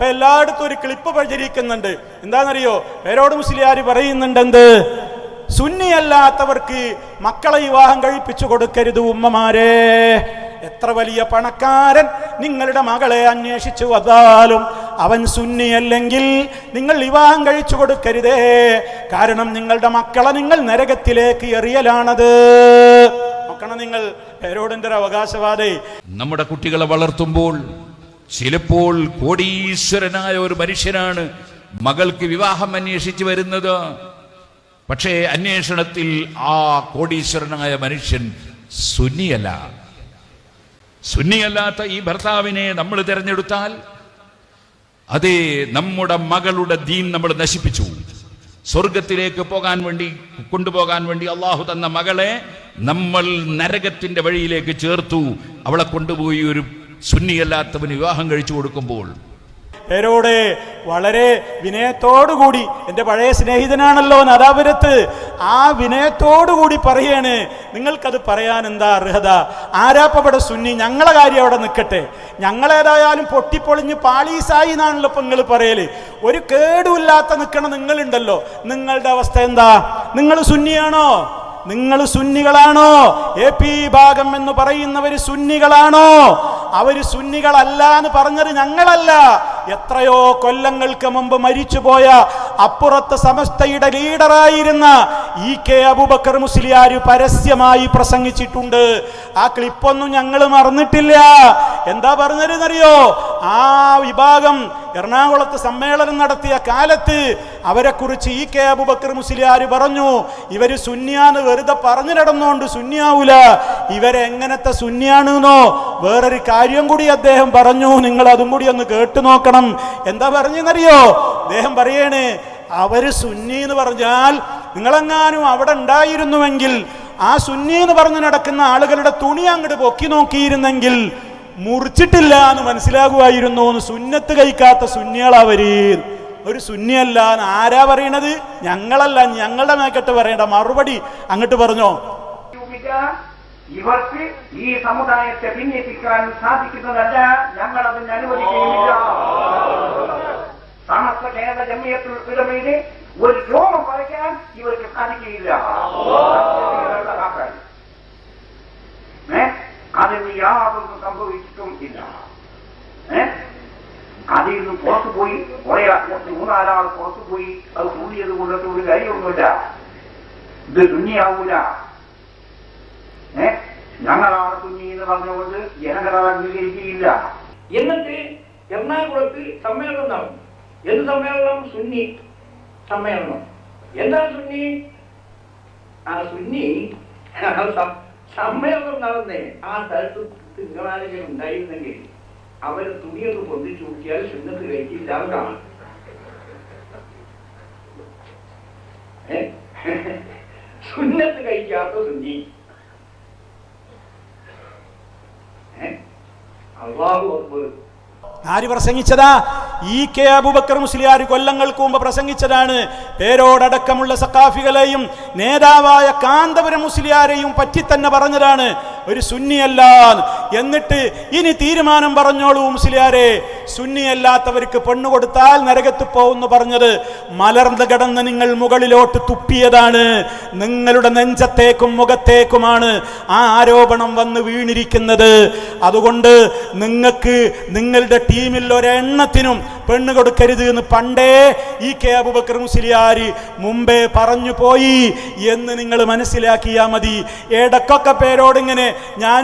ഇപ്പൊ എല്ലായിടത്തും ഒരു ക്ലിപ്പ് പ്രചരിക്കുന്നുണ്ട്. എന്താണെന്നറിയോ? പേരോട് മുസ്ലിയാർ പറയുന്നുണ്ട്, എന്ത് സുന്നിയല്ലാത്തവർക്ക് മക്കളെ വിവാഹം കഴിപ്പിച്ചു കൊടുക്കരുത് ഉമ്മമാരെ. എത്ര വലിയ പണക്കാരൻ നിങ്ങളുടെ മകളെ അന്വേഷിച്ചു വന്നാലും അവൻ സുന്നിയല്ലെങ്കിൽ നിങ്ങൾ വിവാഹം കഴിച്ചു കൊടുക്കരുതേ. കാരണം നിങ്ങളുടെ മക്കളെ നിങ്ങൾ നരകത്തിലേക്ക് എറിയലാണത്. നോക്കണം നിങ്ങൾ, പേരോടിന്റെ ഒരു അവകാശവാദേ. നമ്മുടെ കുട്ടികളെ വളർത്തുമ്പോൾ ചിലപ്പോൾ കോടീശ്വരനായ ഒരു മനുഷ്യനാണ് മകൾക്ക് വിവാഹം അന്വേഷിച്ചു വരുന്നത്. പക്ഷേ അന്വേഷണത്തിൽ ആ കോടീശ്വരനായ മനുഷ്യൻ സുന്നിയല്ല. സുന്നിയല്ലാത്ത ഈ ഭർത്താവിനെ നമ്മൾ തിരഞ്ഞെടുത്താൽ അതേ നമ്മുടെ മകളുടെ ദീൻ നമ്മൾ നശിപ്പിച്ചു. സ്വർഗത്തിലേക്ക് കൊണ്ടുപോകാൻ വേണ്ടി അള്ളാഹു തന്ന മകളെ നമ്മൾ നരകത്തിന്റെ വഴിയിലേക്ക് ചേർത്തു. അവളെ കൊണ്ടുപോയി ഒരു സുന്നിയല്ലാത്തവന് വിവാഹം കഴിച്ചു കൊടുക്കുമ്പോൾ പേരോടെ വളരെ വിനയത്തോടുകൂടി, എൻ്റെ പഴയ സ്നേഹിതനാണല്ലോ നാദാപുരത്ത്, ആ വിനയത്തോടുകൂടി പറയാണ്, നിങ്ങൾക്കത് പറയാൻ എന്താ അർഹത? ആരാപ്പവിടെ സുന്നി? ഞങ്ങളെ കാര്യം അവിടെ നിൽക്കട്ടെ. ഞങ്ങളേതായാലും പൊട്ടിപ്പൊളിഞ്ഞ് പാളീസായി എന്നാണല്ലോ ഇപ്പം നിങ്ങൾ പറയല്. ഒരു കേടുമില്ലാത്ത നിൽക്കണ നിങ്ങളുണ്ടല്ലോ, നിങ്ങളുടെ അവസ്ഥ എന്താ? നിങ്ങൾ സുന്നിയാണോ? നിങ്ങൾ സുന്നികളാണോ? AP ഭാഗം എന്ന് പറയുന്നവർ സുന്നികളാണോ? അവര് സുന്നികളല്ല എന്ന് പറഞ്ഞത് ഞങ്ങളല്ല. എത്രയോ കൊല്ലങ്ങൾക്ക് മുമ്പ് മരിച്ചുപോയ അപ്പുറത്ത് സമസ്തയുടെ ലീഡറായിരുന്ന EK അബൂബക്കർ മുസ്ലിയാർ പരസ്യമായി പ്രസംഗിച്ചിട്ടുണ്ട്. ആ ക്ലിപ്പൊന്നും ഞങ്ങൾ മറന്നിട്ടില്ല. എന്താ പറഞ്ഞതെന്നറിയോ? ആ വിഭാഗം എറണാകുളത്ത് സമ്മേളനം നടത്തിയ കാലത്ത് അവരെ കുറിച്ച് EK അബൂബക്കർ മുസ്ലിയാർ പറഞ്ഞു, ഇവര് സുന്നിയാന്ന് വെറുതെ പറഞ്ഞു നടന്നുകൊണ്ട് സുന്നിയാവൂല, ഇവരെങ്ങനത്തെ സുന്നിയാണെന്നോ വേറൊരു കാര്യം കൂടി അദ്ദേഹം പറഞ്ഞു. നിങ്ങൾ അതും കൂടി ഒന്ന് കേട്ടു നോക്കണം. എന്താ പറഞ്ഞെന്നറിയോ? അദ്ദേഹം പറയണേ, അവര് സുന്നി എന്ന് പറഞ്ഞാൽ നിങ്ങളെങ്ങാനും അവിടെ ഉണ്ടായിരുന്നുവെങ്കിൽ ആ സുന്നി എന്ന് പറഞ്ഞു നടക്കുന്ന ആളുകളുടെ തുണി അങ്ങോട്ട് പൊക്കി നോക്കിയിരുന്നെങ്കിൽ മുറിച്ചിട്ടില്ല എന്ന് മനസ്സിലാകുമായിരുന്നു. സുന്നത്ത് കഴിക്കാത്ത സുന്നികളവര്. ഒരു സുന്നിയല്ല എന്ന് ആരാ പറയണത്? ഞങ്ങളല്ല. ഞങ്ങളുടെ മേക്കട്ട് പറയേണ്ട മറുപടി അങ്ങോട്ട് പറഞ്ഞോ. ഇവർക്ക് ഈ സമുദായത്തെ ഭിന്നിപ്പിക്കാൻ സാധിക്കുന്നതല്ല, ഞങ്ങൾ അതിന് അനുവദിക്കുകയില്ല. സമസ്ത കേരള ജമിയത്തുൽ ഉലമയിലെ ഒരു രോമം പറയാൻ ഇവർക്ക് സാധിക്കുകയില്ല. അതിന് യാതൊന്നും സംഭവിച്ചിട്ടും ഇല്ല. അതിൽ നിന്നും പുറത്തുപോയി കുറെ 3-4 പുറത്തുപോയി അത് കൂടിയത് കൊണ്ടിട്ട് ഒരു കാര്യമൊന്നുമില്ല. ഇത് സുന്നിയാവൂല. ഞങ്ങളാണ് സുന്നി എന്ന് പറഞ്ഞുകൊണ്ട് ജനങ്ങളെ അംഗീകരിക്കുകയില്ല. എന്നിട്ട് എറണാകുളത്ത് സമ്മേളനം നടന്നു. എന്ത് സമ്മേളനം? സുന്നി സമ്മേളനം. എന്താ സുന്നി? ആ സുന്നി സമ്മേളനം നടന്നേ ആ സ്ഥലത്ത് തിങ്കളാഴ്ച ഉണ്ടായിരുന്നെങ്കിൽ അവരെ തുണിയൊന്ന് പൊന്തിച്ചു നോക്കിയാൽ സുന്നത്ത് കഴിക്കില്ലാതാണ്. സുന്നത്ത് കഴിക്കാത്ത സുന്നി. അല്ലാഹു അക്ബർ. ആര് പ്രസംഗിച്ചതാ? EK അബൂബക്കർ മുസ്ലിയാർ കൊല്ലങ്ങൾക്ക് മുമ്പ് പ്രസംഗിച്ചതാണ്. പേരോടക്കമുള്ള സഖാഫികളെയും നേതാവായ കാന്തപുരം മുസ്ലിയാരെയും പറ്റി തന്നെ പറഞ്ഞതാണ് ഒരു സുന്നിയല്ല. എന്നിട്ട് ഇനി തീരുമാനം പറഞ്ഞോളൂ മുസ്ലിയാരെ, സുന്നിയല്ലാത്തവർക്ക് പെണ്ണു കൊടുത്താൽ നരകത്ത് പോകുന്നു പറഞ്ഞത് മലർന്ന് കിടന്ന് നിങ്ങൾ മുകളിലോട്ട് തുപ്പിയതാണ്. നിങ്ങളുടെ നെഞ്ചത്തേക്കും മുഖത്തേക്കുമാണ് ആ ആരോപണം വന്ന് വീണിരിക്കുന്നത്. അതുകൊണ്ട് നിങ്ങൾക്ക് നിങ്ങളുടെ ടീമിൽ ഒരെണ്ണത്തിനും പെണ്ണ് കൊടുക്കരുത് എന്ന് പണ്ടേ EK അബൂബക്കർ മുസ്ലിയാർ മുമ്പേ പറഞ്ഞു പോയി എന്ന് നിങ്ങൾ മനസ്സിലാക്കിയാൽ മതി. ഇടക്കൊക്കെ പേരോടിങ്ങനെ ഞാൻ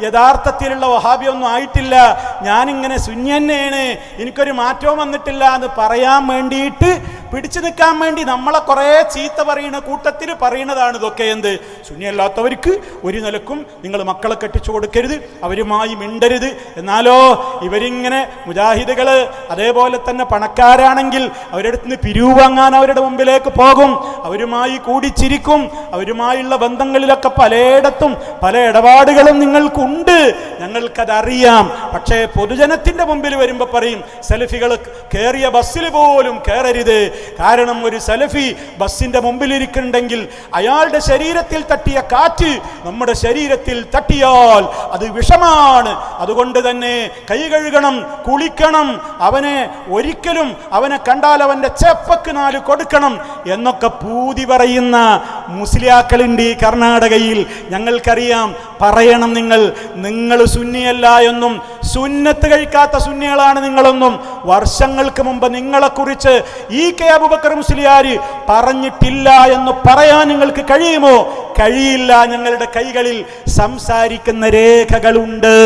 യഥാർത്ഥത്തിലുള്ള വഹാബിയൊന്നും ആയിട്ടില്ല, ഞാനിങ്ങനെ സുന്നി തന്നെയാണ്, എനിക്കൊരു മാറ്റവും വന്നിട്ടില്ല എന്ന് പറയാൻ വേണ്ടിയിട്ട് പിടിച്ചു നിൽക്കാൻ വേണ്ടി നമ്മളെ കുറേ ചീത്ത പറയുന്ന കൂട്ടത്തിൽ പറയുന്നതാണ് ഇതൊക്കെ. എന്ത് സുന്നിയല്ലാത്തവർക്ക് ഒരു നിലക്കും നിങ്ങൾ മക്കളെ കെട്ടിച്ചു കൊടുക്കരുത്, അവരുമായി മിണ്ടരുത്. എന്നാലോ ഇവരിങ്ങനെ മുജാഹിദുകൾ അതേപോലെ തന്നെ പണക്കാരാണെങ്കിൽ അവരുടെ അടുത്ത് നിന്ന് പിരിവ് വാങ്ങാൻ അവരുടെ മുമ്പിലേക്ക് പോകും, അവരുമായി കൂടിച്ചിരിക്കും, അവരുമായുള്ള ബന്ധങ്ങളിലൊക്കെ പലയിടത്തും പല ഇടപാടുകളും നിങ്ങൾക്കുണ്ട്, ഞങ്ങൾക്കതറിയാം. പക്ഷേ പൊതുജനത്തിന്റെ മുമ്പിൽ വരുമ്പോൾ പറയും സലഫികൾ കയറിയ ബസ്സിൽ പോലും കയറരുത്, കാരണം ഒരു സലഫി ബസ്സിന്റെ മുമ്പിലിരിക്കുന്നുണ്ടെങ്കിൽ അയാളുടെ ശരീരത്തിൽ തട്ടിയ കാറ്റ് നമ്മുടെ ശരീരത്തിൽ തട്ടിയാൽ അത് വിഷമാണ്. അതുകൊണ്ട് തന്നെ കൈ കഴുകണം, കുളിക്കണം, അവനെ ഒരിക്കലും അവനെ കണ്ടാൽ അവന്റെ ചെപ്പക്ക് 4 കൊടുക്കണം എന്നൊക്കെ പൂതി പറയുന്ന മുസ്ലിയാക്കളുണ്ട് ഈ കർണാടകയിൽ. ഞങ്ങൾക്കറിയാം. പറയണം നിങ്ങൾ സുന്നിയല്ല എന്നും സുന്നത്ത് കഴിക്കാത്ത സുന്നികളാണ് നിങ്ങളെന്നും വർഷങ്ങൾക്ക് മുമ്പ് നിങ്ങളെക്കുറിച്ച് EK അബൂബക്കർ മുസ്ലിയാർ പറഞ്ഞിട്ടില്ല എന്ന് പറയാൻ നിങ്ങൾക്ക് കഴിയുമോ? കഴിയില്ല. ഞങ്ങളുടെ കൈകളിൽ സംസാരിക്കുന്ന രേഖകളുണ്ട്.